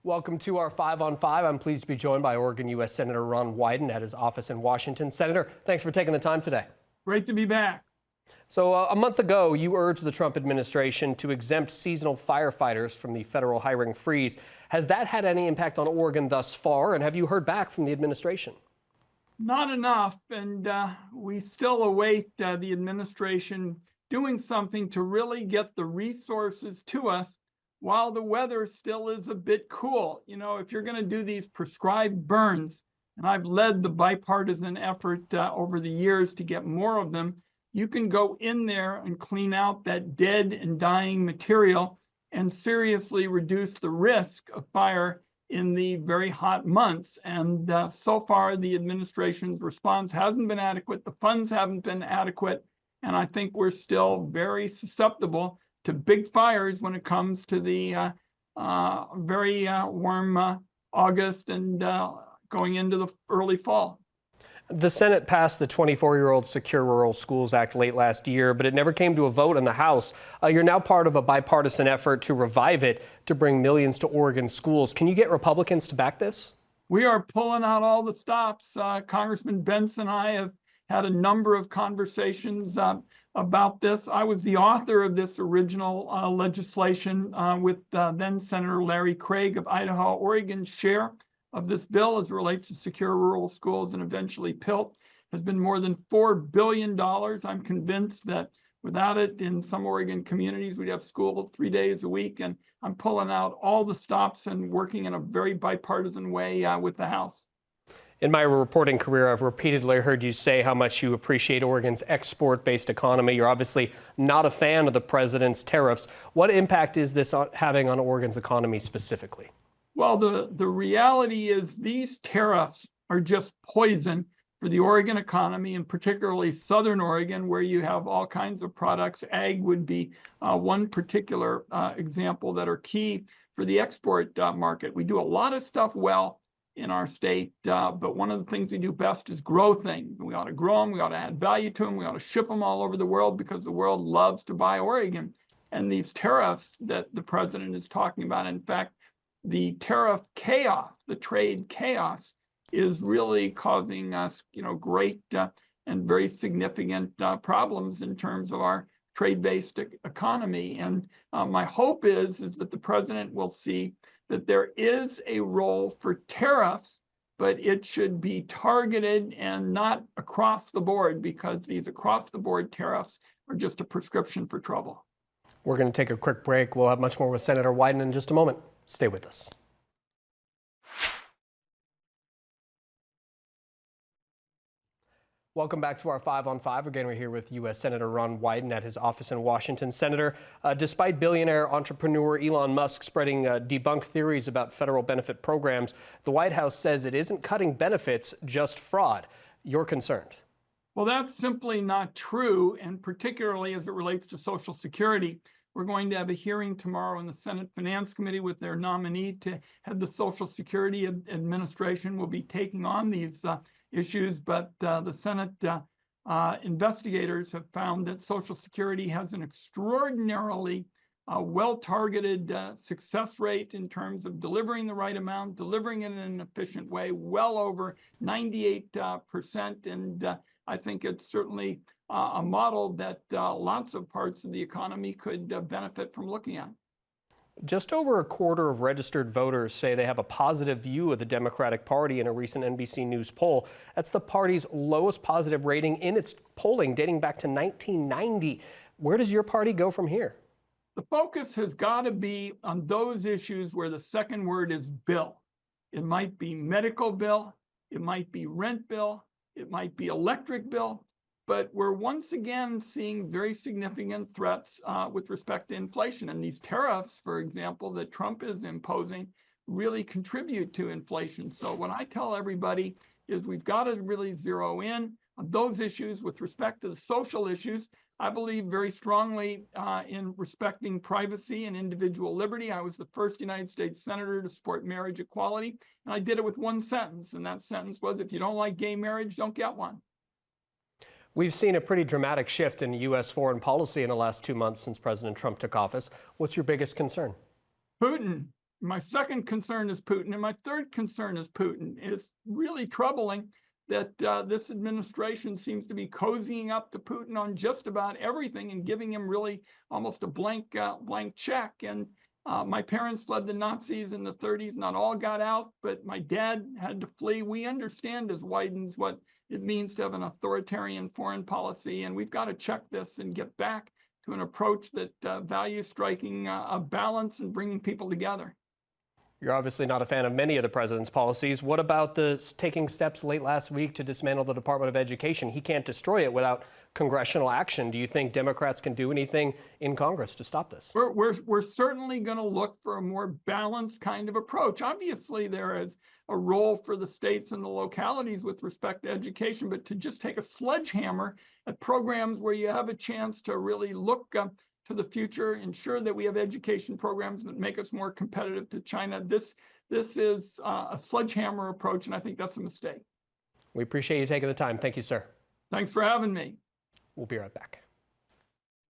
Welcome to our 5 on 5. I'm pleased to be joined by Oregon U.S. Senator Ron Wyden at his office in Washington. Senator, thanks for taking the time today. Great to be back. So a month ago, you urged the Trump administration to exempt seasonal firefighters from the federal hiring freeze. Has that had any impact on Oregon thus far? And have you heard back from the administration? Not enough, and we still await the administration doing something to really get the resources to us while the weather still is a bit cool. You know, if you're going to do these prescribed burns, and I've led the bipartisan effort over the years to get more of them, you can go in there and clean out that dead and dying material and seriously reduce the risk of fire in the very hot months. And so far, the administration's response hasn't been adequate. The funds haven't been adequate. And I think we're still very susceptible to big fires when it comes to the very warm August and going into the early fall. The Senate passed the 24-year-old Secure Rural Schools Act late last year, but it never came to a vote in the House. You're now part of a bipartisan effort to revive it to bring millions to Oregon schools. Can you get Republicans to back this? We are pulling out all the stops. Congressman Benson and I have had a number of conversations about this. I was the author of this original legislation with then Senator Larry Craig of Idaho. Oregon's share of this bill as it relates to secure rural schools and eventually PILT has been more than $4 billion. I'm convinced that without it, in some Oregon communities, we'd have school 3 days a week. And I'm pulling out all the stops and working in a very bipartisan way with the House. In my reporting career, I've repeatedly heard you say how much you appreciate Oregon's export-based economy. You're obviously not a fan of the president's tariffs. What impact is this having on Oregon's economy specifically? Well, the reality is these tariffs are just poison for the Oregon economy, and particularly Southern Oregon, where you have all kinds of products. Ag would be one particular example that are key for the export market. We do a lot of stuff well in our state, but one of the things we do best is grow things. We ought to grow them, we ought to add value to them, we ought to ship them all over the world because the world loves to buy Oregon. And these tariffs that the president is talking about, in fact, the tariff chaos, the trade chaos, is really causing us, great and very significant problems in terms of our trade-based economy. And my hope is that the president will see that there is a role for tariffs, but it should be targeted and not across the board, because these across-the-board tariffs are just a prescription for trouble. We're going to take a quick break. We'll have much more with Senator Wyden in just a moment. Stay with us. Welcome back to our 5 on 5. Again, we're here with U.S. Senator Ron Wyden at his office in Washington. Senator, despite billionaire entrepreneur Elon Musk spreading debunked theories about federal benefit programs, the White House says it isn't cutting benefits, just fraud. You're concerned? Well, that's simply not true, and particularly as it relates to Social Security. We're going to have a hearing tomorrow in the Senate Finance Committee with their nominee to head the Social Security Administration. Will be taking on these issues, but the Senate investigators have found that Social Security has an extraordinarily well-targeted success rate in terms of delivering the right amount, delivering it in an efficient way, well over 98%. And I think it's certainly a model that lots of parts of the economy could benefit from looking at. Just over a quarter of registered voters say they have a positive view of the Democratic Party in a recent NBC News poll. That's the party's lowest positive rating in its polling dating back to 1990. Where does your party go from here? The focus has got to be on those issues where the second word is bill. It might be medical bill, it might be rent bill, it might be electric bill, but we're once again seeing very significant threats with respect to inflation. And these tariffs, for example, that Trump is imposing really contribute to inflation. So what I tell everybody is we've got to really zero in on those issues. With respect to the social issues, I believe very strongly in respecting privacy and individual liberty. I was the first United States senator to support marriage equality, and I did it with one sentence, and that sentence was, if you don't like gay marriage, don't get one. We've seen a pretty dramatic shift in U.S. foreign policy in the last 2 months since President Trump took office. What's your biggest concern? Putin. my second concern is Putin, and my third concern is Putin. It's really troubling that this administration seems to be cozying up to Putin on just about everything and giving him really almost a blank check. And my parents fled the Nazis in the 30s. Not all got out, but my dad had to flee. We understand as Wydens what it means to have an authoritarian foreign policy, and we've got to check this and get back to an approach that values striking a balance and bringing people together. You're obviously not a fan of many of the president's policies. What about the taking steps late last week to dismantle the Department of Education? He can't destroy it without congressional action. Do you think Democrats can do anything in Congress to stop this? We're certainly going to look for a more balanced kind of approach. Obviously, there is a role for the states and the localities with respect to education, but to just take a sledgehammer at programs where you have a chance to really look to the future, ensure that we have education programs that make us more competitive to China. This is a sledgehammer approach, and I think that's a mistake. We appreciate you taking the time. Thank you, sir. Thanks for having me. We'll be right back.